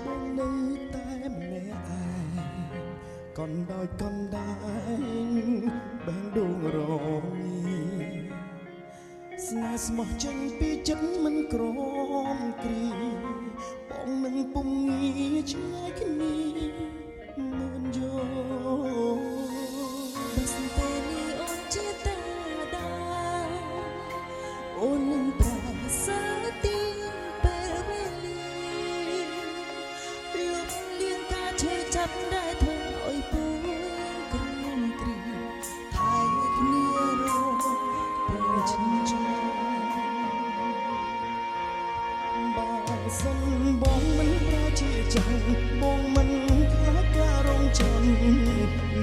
បងនៅតែម្នាក់ឯងកនដោយកនដែងបែងដួងរងាស្នេហ៍ស្មោះចេញពីចិត្តមិនក្រមគ្រីបងនឹងពុំងាឆ្ងាយគ្នាមិនយោបើសិនតែនេះអូនជាតាដាអូននឹងប្រាសាទីពេលវេលាលុបលៀងការឈឺចាប់ដែលធ្វើឲ្យពូក្រំគ្រីថែគ្នារងពេលឈឺបើសិនបងមិនប្រជាចាំបងមិនខ្លាចការរងចាំ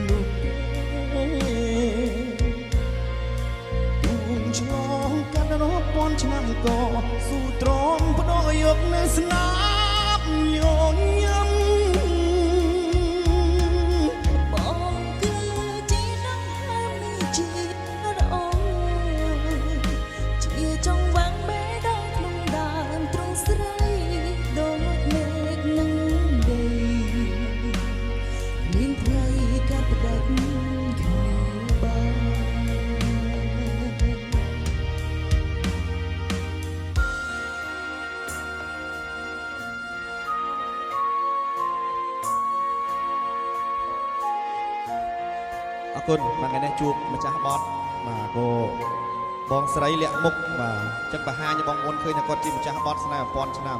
នោះទេទូនឆ្លងកាត់រាប់ពាន់ឆ្នាំក៏ស៊ូទ្រាំបដូរយកនៅស្នាមញញឹមបងគឺជាដង្ហើមនៃជីវិតអូនជាចង្វាក់បេះដូងក្នុងដើមទ្រង់ស្រីដូចមេឃនឹងដីមានថ្ងៃកាត់ផ្ដាច់គ្នាបានអរគុណថ្ងៃនេះជួបម្ចាស់បតបាទក៏បងស្រីលាក់មុខបាទចឹងបង្ហាញឲ្យបងប្អូនឃើញថាគាត់ជាម្ចាស់បតស្នេហ៍1000ឆ្នាំ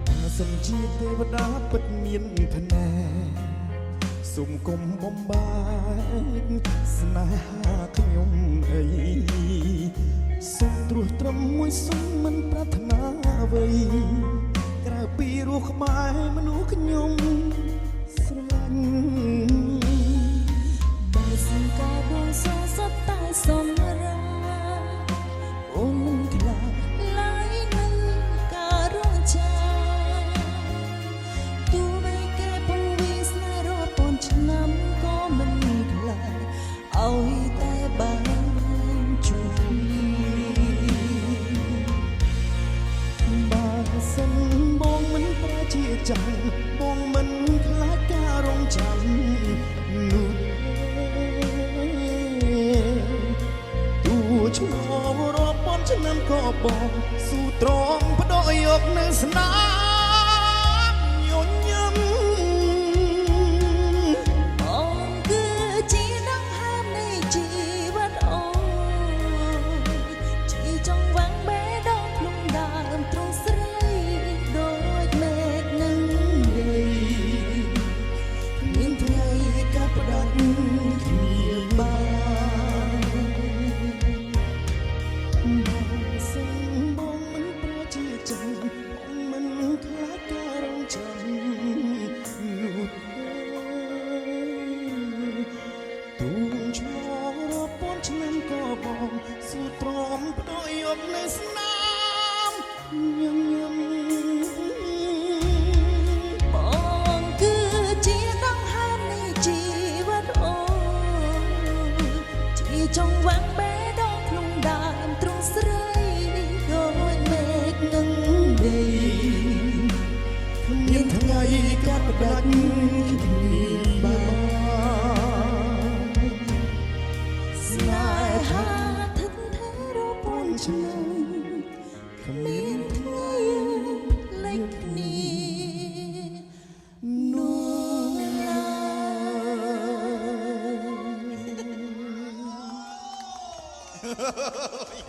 បើសិនជាទេវតាពិតមានភ្នែកសុំគុំបំបាយស្នេហាខ្ញុំអីសុំត្រួសត្រឹមមួយសុំមិនប្រាថ្នាអ្វីក្រៅពីរស់ក្បែរមនុស្សខ្ញុំស្រឡាញ់បើសិនកាដួងសសត់តែសម្រាប់អូនមិនខ្លាចឡើយនឹងការរងចាំទោះបីគេពងវាស្នេហ៍រាប់ពាន់ឆ្នាំក៏មិនខ្លាចឲ្យតែបានជួបបើសិនបងមិនប្រជាចាំបងមិនខ្លាចការរងចាំនោះទូឆ្លងរាប់ពាន់ឆ្នាំក៏បងស៊ូទ្រាំបដូរយកនៅស្នាមញញឹមបងគឺជាដង្ហើមនៃជីវិតអូនជាចង្វាក់បេះដូងក្នុងដើមទ្រង់ស្រីដូចមេឃនឹងដីមានថ្ងៃកាត់ផ្ដាច់គ្នាបានបើសិនបងមិនប្រជាចាំបងមិនខ្លាចការរងចាំនោះទេទូនឆ្លងរាប់ពាន់ឆ្នាំក៏បងស៊ូទ្រាំបដូរយកនៅស្នាមញញឹមបងគឺជាដង្ហើមនៃជីវិតអូនជាចង្វាក់បេះដូងក្នុងដើមទ្រង់ស្រីដូចមេឃនឹងដីគ្មានថ្ងៃកាត់ផ្ដាច់គ្នាបានស្នេហាថិតថេររាប់ពាន់ឆ្នាំគ្មានថ្ងៃផ្លេចគ្នានោះឡើយ